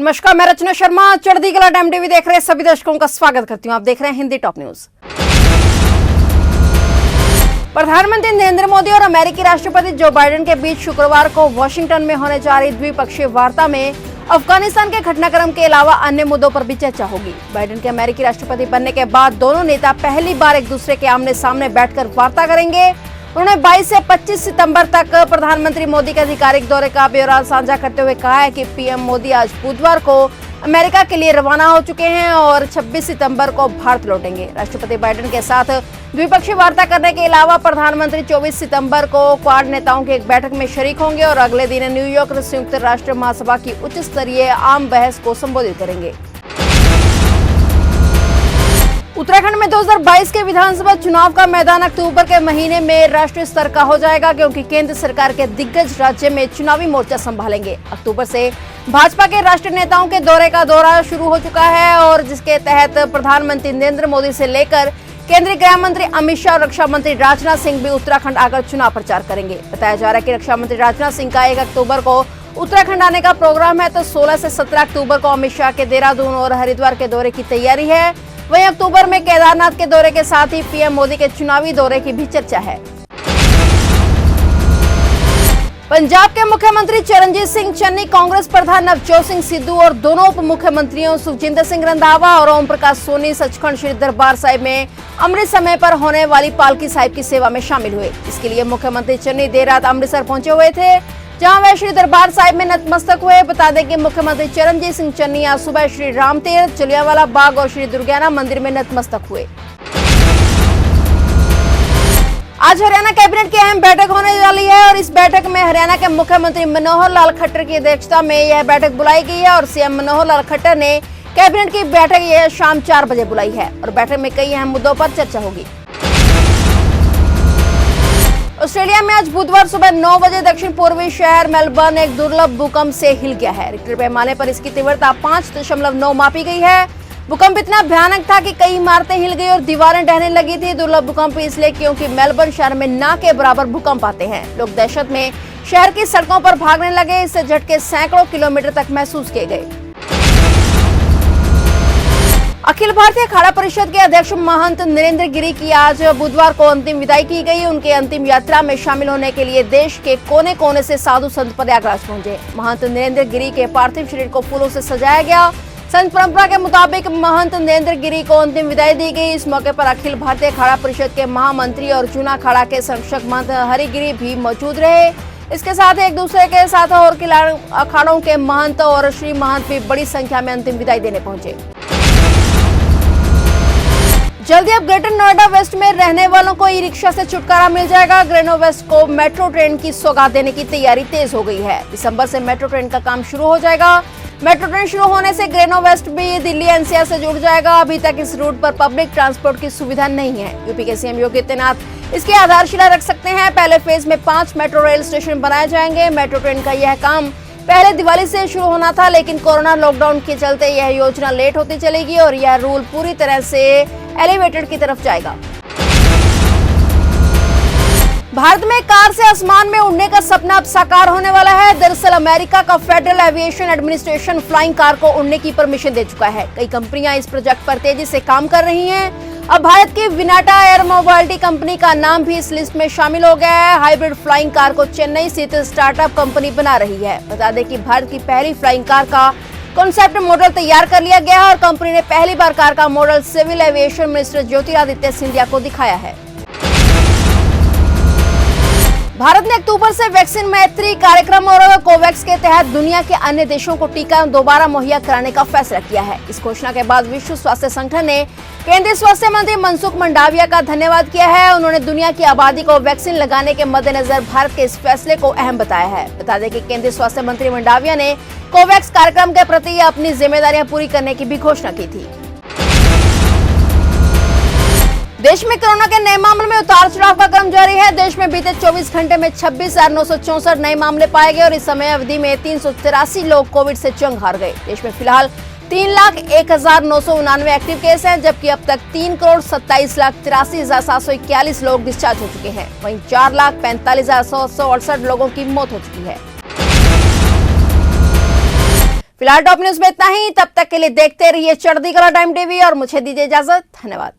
नमस्कार, मैं रचना शर्मा। चढ़ती कला टाइम टीवी देख रहे सभी दर्शकों का स्वागत करती हूं। आप देख रहे हैं हिंदी टॉप न्यूज। प्रधानमंत्री नरेंद्र मोदी और अमेरिकी राष्ट्रपति जो बाइडेन के बीच शुक्रवार को वॉशिंगटन में होने जा रही द्विपक्षीय वार्ता में अफगानिस्तान के घटनाक्रम के अलावा अन्य मुद्दों पर भी चर्चा होगी। बाइडेन के अमेरिकी राष्ट्रपति बनने के बाद दोनों नेता पहली बार एक दूसरे के आमने सामने बैठकर वार्ता करेंगे। उन्होंने 22 से 25 सितंबर तक प्रधानमंत्री मोदी के आधिकारिक दौरे का ब्यौरा साझा करते हुए कहा है कि पीएम मोदी आज बुधवार को अमेरिका के लिए रवाना हो चुके हैं और 26 सितंबर को भारत लौटेंगे। राष्ट्रपति बाइडेन के साथ द्विपक्षीय वार्ता करने के अलावा प्रधानमंत्री 24 सितंबर को क्वाड नेताओं की एक बैठक में शरीक होंगे और अगले दिन न्यूयॉर्क में संयुक्त राष्ट्र महासभा की उच्च स्तरीय आम बहस को संबोधित करेंगे। उत्तराखंड में 2022 के विधानसभा चुनाव का मैदान अक्टूबर के महीने में राष्ट्रीय स्तर का हो जाएगा, क्योंकि केंद्र सरकार के दिग्गज राज्य में चुनावी मोर्चा संभालेंगे। अक्टूबर से भाजपा के राष्ट्रीय नेताओं के दौरा शुरू हो चुका है और जिसके तहत प्रधानमंत्री नरेंद्र मोदी से लेकर केंद्रीय गृह मंत्री अमित शाह और रक्षा मंत्री राजनाथ सिंह भी उत्तराखंड आकर चुनाव प्रचार करेंगे। बताया जा रहा है कि रक्षा मंत्री राजनाथ सिंह का 1 अक्टूबर को उत्तराखंड आने का प्रोग्राम है, तो 16 से 17 अक्टूबर को अमित शाह के देहरादून और हरिद्वार के दौरे की तैयारी है। वहीं अक्टूबर में केदारनाथ के दौरे के साथ ही पीएम मोदी के चुनावी दौरे की भी चर्चा है। पंजाब के मुख्यमंत्री चरणजीत सिंह चन्नी, कांग्रेस प्रधान नवजोत सिंह सिद्धू और दोनों उप मुख्यमंत्रियों सुखजिंदर सिंह रंधावा और ओम प्रकाश सोनी सचखंड श्री दरबार साहिब में अमृत समय पर होने वाली पालकी साहिब की सेवा में शामिल हुए। इसके लिए मुख्यमंत्री चन्नी देर रात अमृतसर पहुंचे हुए थे, जहां वे श्री दरबार साहिब में नतमस्तक हुए। बता दें कि मुख्यमंत्री चरणजीत सिंह चन्नी आज सुबह श्री राम तीर्थ, जलियांवाला बाग और श्री दुर्गाना मंदिर में नतमस्तक हुए। आज हरियाणा कैबिनेट की अहम बैठक होने वाली है और इस बैठक में हरियाणा के मुख्यमंत्री मनोहर लाल खट्टर की अध्यक्षता में यह बैठक बुलाई गई है और सीएम मनोहर लाल खट्टर ने कैबिनेट की बैठक यह शाम 4 बजे बुलाई है और बैठक में कई अहम मुद्दों पर चर्चा होगी। ऑस्ट्रेलिया में आज बुधवार सुबह 9 बजे दक्षिण पूर्वी शहर मेलबर्न एक दुर्लभ भूकंप से हिल गया है। रिक्टर पैमाने पर इसकी तीव्रता 5.9 मापी गई है। भूकंप इतना भयानक था कि कई इमारतें हिल गई और दीवारें ढहने लगी थी। दुर्लभ भूकंप इसलिए क्योंकि मेलबर्न शहर में ना के बराबर भूकंप आते हैं। लोग दहशत में शहर की सड़कों पर भागने लगे। इससे झटके सैकड़ों किलोमीटर तक महसूस किए गए। अखिल भारतीय अखाड़ा परिषद के अध्यक्ष महंत नरेंद्र गिरी की आज बुधवार को अंतिम विदाई की गई। उनके अंतिम यात्रा में शामिल होने के लिए देश के कोने कोने से साधु संत प्रयागराज पहुंचे। महंत नरेंद्र गिरी के पार्थिव शरीर को फूलों से सजाया गया। संत परंपरा के मुताबिक महंत नरेंद्र गिरी को अंतिम विदाई दी गई। इस मौके पर अखिल भारतीय अखाड़ा परिषद के महामंत्री और जूना अखाड़ा के संरक्षक महंत हरिगिरी भी मौजूद रहे। इसके साथ एक दूसरे के साथ और अखाड़ों के महंत और श्री महंत भी बड़ी संख्या में अंतिम विदाई देने पहुंचे। जल्दी अब ग्रेटर नोएडा वेस्ट में रहने वालों को ई रिक्शा से छुटकारा मिल जाएगा। ग्रेनो वेस्ट को मेट्रो ट्रेन की सौगात देने की तैयारी तेज हो गई है। दिसंबर से मेट्रो ट्रेन का काम शुरू हो जाएगा। मेट्रो ट्रेन शुरू होने से ग्रेनो वेस्ट भी दिल्ली एनसीआर से जुड़ जाएगा। अभी तक इस रूट पर पब्लिक ट्रांसपोर्ट की सुविधा नहीं है। यूपी के सीएम योगी आदित्यनाथ इसकी आधारशिला रख सकते हैं। पहले फेज में 5 मेट्रो रेल स्टेशन बनाए जाएंगे। मेट्रो ट्रेन का यह काम पहले दिवाली से शुरू होना था, लेकिन कोरोना लॉकडाउन के चलते यह योजना लेट होती चलेगी और यह रूल पूरी तरह से एलिवेटेड की तरफ जाएगा। भारत में कार से आसमान में उड़ने का सपना अब साकार होने वाला है। दरअसल अमेरिका का federal aviation administration flying car को उड़ने की परमिशन दे चुका है। कई कंपनियां इस प्रोजेक्ट पर तेजी से काम कर रही हैं। अब भारत की विनाटा एयर मोबिलिटी कंपनी का नाम भी इस लिस्ट में शामिल हो गया है। हाइब्रिड फ्लाइंग कार को चेन्नई स्थित स्टार्टअप कंपनी बना रही है। बता दें कि भारत की पहली फ्लाइंग कार का कॉन्सेप्ट मॉडल तैयार कर लिया गया है और कंपनी ने पहली बार कार का model civil aviation minister Jyotiraditya Scindia को दिखाया है। भारत ने अक्टूबर से वैक्सीन मैत्री कार्यक्रम और कोवैक्स के तहत दुनिया के अन्य देशों को टीका दोबारा मुहैया कराने का फैसला किया है। इस घोषणा के बाद विश्व स्वास्थ्य संगठन ने केंद्रीय स्वास्थ्य मंत्री मनसुख मंडाविया का धन्यवाद किया है। उन्होंने दुनिया की आबादी को वैक्सीन लगाने के मद्देनजर भारत के इस फैसले को अहम बताया है। बता दें कि केंद्रीय स्वास्थ्य मंत्री मंडाविया ने कोवैक्स कार्यक्रम के प्रति अपनी जिम्मेदारियां पूरी करने की भी घोषणा की थी। देश में कोरोना के नए मामलों में उतार चढ़ाव का क्रम जारी है। देश में बीते 24 घंटे में 26,964 नए मामले पाए गए और इस समय अवधि में 383 लोग कोविड से जंग हार गए। देश में फिलहाल 3,01,999 एक्टिव केस हैं, जबकि अब तक 3,27,83,741 लोग डिस्चार्ज हो चुके हैं। वहीं 4,45,768 लोगों की मौत हो चुकी है। फिलहाल टॉप न्यूज में इतना ही। तब तक के लिए देखते रहिए चढ़ती कला टाइम टीवी और मुझे दीजिए इजाजत। धन्यवाद।